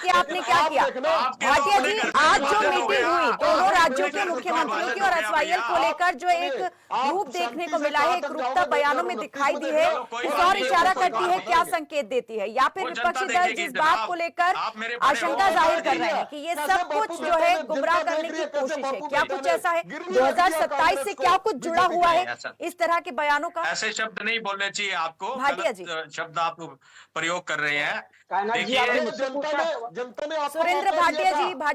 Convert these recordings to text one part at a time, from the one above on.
कि आपने क्या किया। भाटिया जी, आज जो मीटिंग हुई दोनों राज्यों के मुख्यमंत्रियों की और एसवाईएल को लेकर जो एक रूप देखने को मिला है, एक रूपता बयानों में दिखाई दी है, इस और इशारा करती है, क्या संकेत देती है? या फिर विपक्षी दल जिस बात को लेकर आशंका जाहिर कर रहे हैं कि ये सब कुछ जो है गुमराह करने की कोशिश है, क्या कुछ ऐसा है 2027 से क्या कुछ जुड़ा हुआ है इस तरह के बयानों का? ऐसे शब्द नहीं बोलने चाहिए आपको, भाटिया जी, शब्द आप प्रयोग कर रहे हैं। देखिए जनता ने सुरेंद्र भाटिया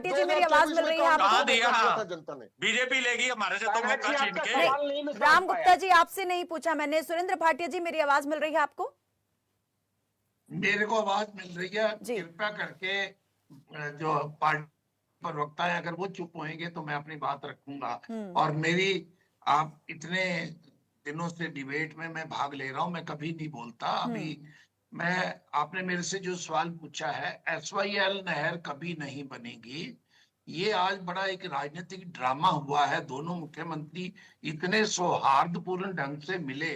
जी, मेरी आवाज मिल रही है आपको? कहा दिया जनता ने, बीजेपी लेगी हमारे से तो मौका छीन के। राम गुप्ता जी, आपसे नहीं पूछा मैंने। सुरेंद्र भाटिया जी, मेरी आवाज मिल रही है आपको? मेरे को आवाज मिल रही है। कृपया करके जो पार्टी प्रवक्ता है, अगर वो चुप होंगे तो मैं अपनी बात रखूंगा। और मेरी, आप इतने दिनों से डिबेट में मैं भाग ले रहा हूं, मैं कभी नहीं बोलता। अभी आपने मेरे से जो सवाल पूछा है, एसवाईएल नहर कभी नहीं बनेगी, ये आज बड़ा एक राजनीतिक ड्रामा हुआ है। दोनों मुख्यमंत्री इतने सौहार्दपूर्ण ढंग से मिले,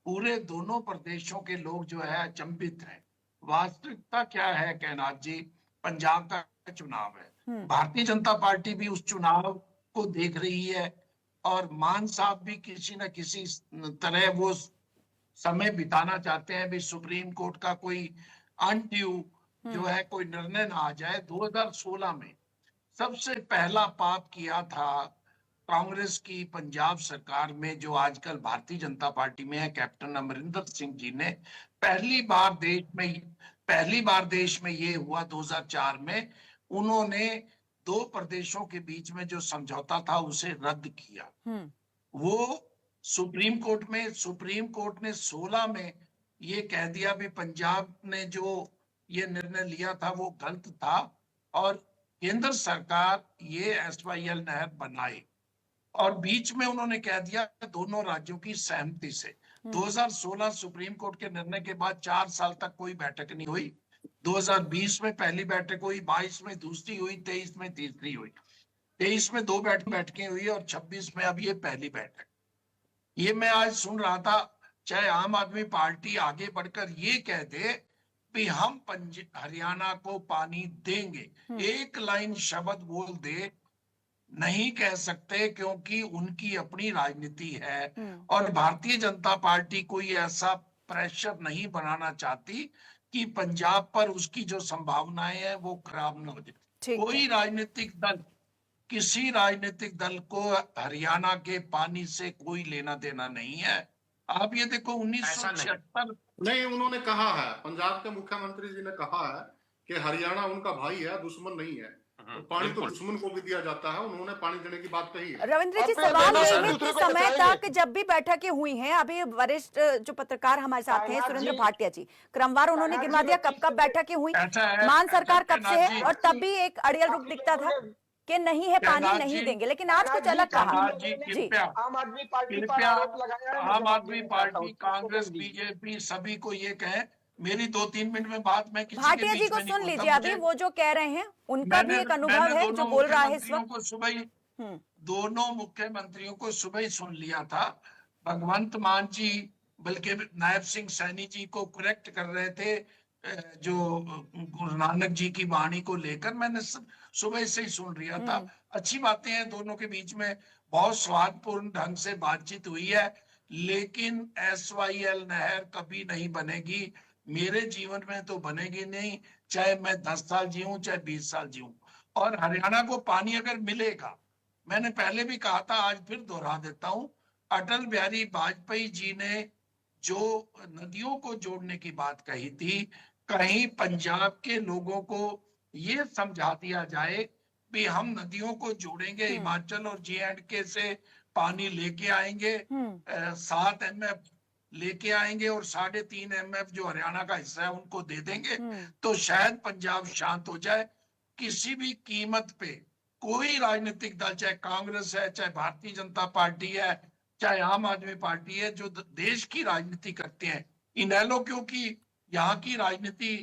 पूरे दोनों प्रदेशों के लोग जो है अचंभित हैं। वास्तविकता क्या है कैनाथ जी, पंजाब का चुनाव है, भारतीय जनता पार्टी भी उस चुनाव को देख रही है और मान साहब भी किसी न किसी तरह वो समय बिताना चाहते हैं भी सुप्रीम कोर्ट का कोई अनड्यू जो है कोई निर्णय ना आ जाए। 2016 में सबसे पहला पाप किया था कांग्रेस की पंजाब सरकार में, जो आजकल भारतीय जनता पार्टी में है, कैप्टन अमरिंदर सिंह जी ने पहली बार देश में ये हुआ 2004 में, उन्होंने दो प्रदेशों के बीच में जो समझौता था उसे रद्द किया। वो सुप्रीम कोर्ट ने 16 में ये कह दिया भी पंजाब ने जो ये निर्णय लिया था वो गलत था और केंद्र सरकार ये एसवाईएल नहर बनाए। और बीच में उन्होंने कह दिया दोनों राज्यों की सहमति से। 2016 सुप्रीम कोर्ट के निर्णय के बाद 4 साल तक कोई बैठक नहीं हुई। 2020 में पहली बैठक हुई, 22 में दूसरी हुई, 23 में तीसरी हुई, 23 में 2 बैठकें हुई और 26 में अब ये पहली बैठक। ये मैं आज सुन रहा था, चाहे आम आदमी पार्टी आगे बढ़कर ये कह दे भी हम हरियाणा को पानी देंगे, एक लाइन शब्द बोल दे, नहीं कह सकते क्योंकि उनकी अपनी राजनीति है और भारतीय जनता पार्टी कोई ऐसा प्रेशर नहीं बनाना चाहती कि पंजाब पर उसकी जो संभावनाएं हैं वो खराब न हो जाए। कोई राजनीतिक दल, किसी राजनीतिक दल को हरियाणा के पानी से कोई लेना देना नहीं है। आप ये देखो 1976 नहीं, उन्होंने कहा है, पंजाब के मुख्यमंत्री जी ने कहा है कि हरियाणा उनका भाई है, दुश्मन नहीं है। तो पानी तो दुश्मन को भी दिया जाता है, उन्होंने पानी देने की बात कही है। रविंद्र जी, सवाल ये है कि समय तक जब भी बैठकें हुई हैं, अभी वरिष्ठ जो पत्रकार हमारे साथ हैं सुरेंद्र भाटिया जी, क्रमवार उन्होंने गिनवा दिया कब कब बैठकें हुई, मान सरकार कब से है, और तब भी एक अड़ियल रुख दिखता था कि नहीं है पानी नहीं देंगे, लेकिन आज कुछ अलग कहा। जी, आम आदमी पार्टी, कांग्रेस, बीजेपी सभी को ये कहे, मेरी 2-3 मिनट में बात मैं किसी भाटिया जी को सुन लीजिए, अभी वो जो कह रहे हैं उनका भी एक अनुभव है जो बोल रहा है इस वक्त। सुबह दोनों मुख्यमंत्रियों को सुबह ही सुन लिया था। भगवंत मान जी बल्कि नायब सिंह सैनी जी को करेक्ट कर रहे थे जो गुरु नानक जी की वाणी को लेकर, मैंने सुबह से ही सुन लिया था। अच्छी बातें हैं, दोनों के बीच में बहुत स्वादपूर्ण ढंग से बातचीत हुई है, लेकिन एसवाईएल नहर कभी नहीं बनेगी, मेरे जीवन में तो बनेगी नहीं, चाहे मैं 10 साल जीऊं चाहे 20 साल जीऊं। और हरियाणा को पानी अगर मिलेगा, मैंने पहले भी कहा था, आज फिर दोहरा देता हूं, अटल बिहारी वाजपेयी जी ने जो नदियों को जोड़ने की बात कही थी, कहीं पंजाब के लोगों को ये समझा दिया जाए भी हम नदियों को जोड़ेंगे, हिमाचल और J&K से पानी लेके आएंगे, 7 MF लेके आएंगे और 3.5 MF जो हरियाणा का हिस्सा है उनको दे देंगे, तो शायद पंजाब शांत हो जाए। किसी भी कीमत पे कोई राजनीतिक दल, चाहे कांग्रेस है, चाहे भारतीय जनता पार्टी है, चाहे आम आदमी पार्टी है, जो देश की राजनीति करते हैं, इनेलो क्योंकि यहाँ की राजनीति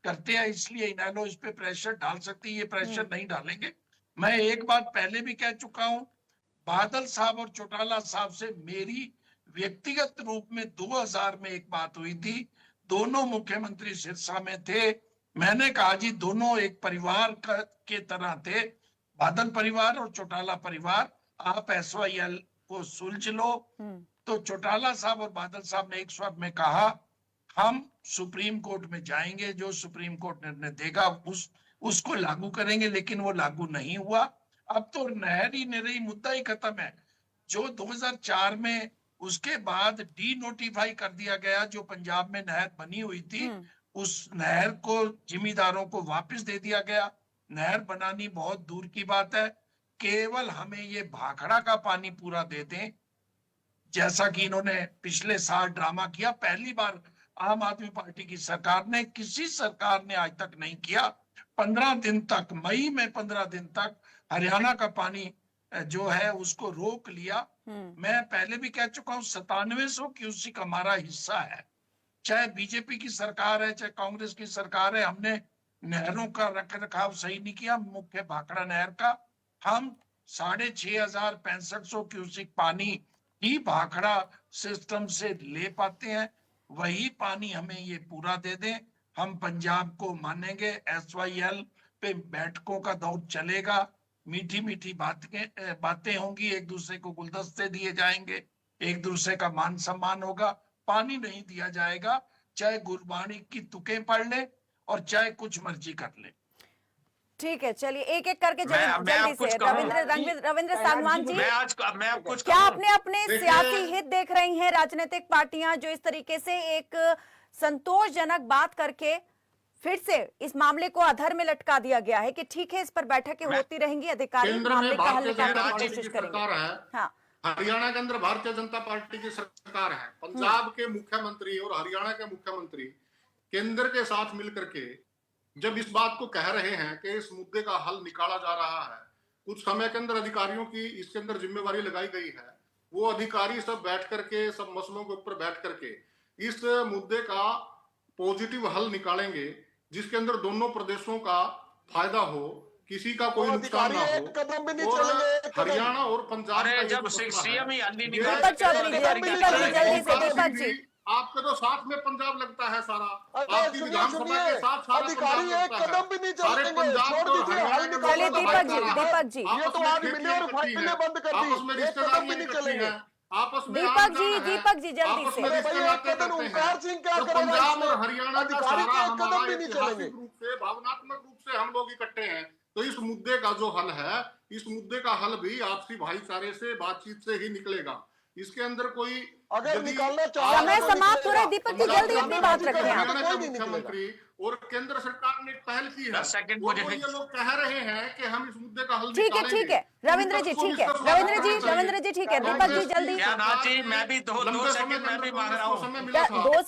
करते हैं इसलिए इनेलो इस पे प्रेशर डाल सकती है, ये प्रेशर नहीं डालेंगे। मैं एक बात पहले भी कह चुका हूं, बादल साहब और चौटाला साहब से मेरी व्यक्तिगत रूप में 2000 में एक बात हुई थी, दोनों मुख्यमंत्री सिरसा में थे, मैंने कहा जी दोनों एक परिवार के तरह थे, बादल परिवार और चौटाला परिवार। आप SYL को सुलझ लो। तो चौटाला साहब और बादल साहब ने एक स्वर में कहा हम सुप्रीम कोर्ट में जाएंगे, जो सुप्रीम कोर्ट निर्णय देगा उसको लागू करेंगे, लेकिन वो लागू नहीं हुआ। अब तो नहर ही नहीं, मुद्दा ही खत्म है। जो 2004 में उसके बाद डी नोटिफाई कर दिया गया, जो पंजाब में नहर बनी हुई थी, उस नहर को जिम्मेदारों को वापस दे दिया गया। नहर बनानी बहुत दूर की बात है, केवल हमें ये भाखड़ा का पानी पूरा दे दें, जैसा कि इन्होंने पिछले साल ड्रामा किया। पहली बार आम आदमी पार्टी की सरकार ने, किसी सरकार ने आज तक नहीं किया। 15 दिन तक, मई में 15 दिन तक हरियाणा का पानी जो है उसको रोक लिया। मैं पहले भी कह चुका हूं 9700 क्यूसेक हमारा हिस्सा है। चाहे बीजेपी की सरकार है, चाहे कांग्रेस की सरकार है, हमने नहरों का रख रखाव सही नहीं किया। मुख्य भाखड़ा नहर का हम 6500 क्यूसेक पानी ही भाखड़ा सिस्टम से ले पाते हैं। वही पानी हमें ये पूरा दे दें, हम पंजाब को मानेंगे। SYL पे बैठकों का दौर चलेगा, मीठी मीठी बातें होंगी, एक दूसरे को गुलदस्ते दिए जाएंगे, एक दूसरे का मान सम्मान होगा। पानी नहीं दिया जाएगा, चाहे गुरबाणी की तुकें पढ़ ले और चाहे कुछ मर्जी कर ले। ठीक है, चलिए एक एक करके जल्दी से रविंद्र सांगवान जी, मैं कुछ क्या आपने अपने सियासी हित देख रही हैं राजनीतिक पार्टियां जो इस तरीके से एक संतोषजनक बात करके फिर से इस मामले को अधर में लटका दिया गया है कि ठीक है इस पर बैठकें होती रहेंगी, अधिकारी मामले का हल निकालने की कोशिश करेंगे। हाँ, हरियाणा के अंदर भारतीय जनता पार्टी की सरकार है। पंजाब के मुख्यमंत्री और हरियाणा के मुख्यमंत्री केंद्र के साथ मिलकर के जब इस बात को कह रहे हैं कि इस मुद्दे का हल निकाला जा रहा है, कुछ समय के अंदर अधिकारियों की इसके अंदर जिम्मेवारी लगाई गई है। वो अधिकारी सब बैठ करके, सब मसलों के ऊपर बैठ करके इस मुद्दे का पॉजिटिव हल निकालेंगे, जिसके अंदर दोनों प्रदेशों का फायदा हो, किसी का कोई नुकसान ना हो। कदम भी नहीं और चलेंगे। हरियाणा और पंजाब का जब सीएम ही हल नहीं दीपक चौधरी जी, जल्दी से दीपक जी, आपके तो साथ में पंजाब लगता है सारा, अरे आपकी विधानसभा के साथ सारा अधिकारी पंजाब एक लगता है। कदम भी नहीं सारे चलेंगे, पंजाब छोड़ तो दीजिए, हरियाणा हल के निकालने लोगों का का दीपक जी, भाईचारा है। दीपक जी, ये तो आज मिले और फाइलें बंद कर दी, आपस में एक रिश्तेदारियां कदम भी नहीं इकट्ठी चलेंगे। हैं, आपस में दीपक जी, आना-जाना है, दीपक जी, जल्दी आपस से। में रिश्ते भैया, नाते एक कदम करते हैं। ओंकार सिंह क्या तो करेगा पंजाब इसमें? और हरियाणा का अधिकारी सारा के एक कदम हमारा भी नहीं ऐतिहासिक चलेंगे। रूप से, भावनात्मक रूप से हम लोग इकट्ठे हैं। तो इस मुद्दे का जो हल है, इस मुद्दे का हल भी आपसी भाईचारे से, बातचीत से ही निकलेगा। इसके अंदर कोई अगर यदि निकालना चाहे समय समाप्त हो रहा है। दीपक जी जल्दी अपनी बात रखें। हरियाणा के कोई नहीं मुख्यमंत्री और केंद्र सरकार ने पहल की है, 10 सेकंड वो मुझे ये लोग कह रहे हैं कि हम इस मुद्दे का हल ठीक है, निकालेंगे। ठीक है रविंद्र जी, ठीक है रविंद्र जी, ठीक है। दीपक जी जल्दी, क्या नाथ जी, मैं भी दो सेकंड मैं भी मांग रहा हूँ। 2 सेकंड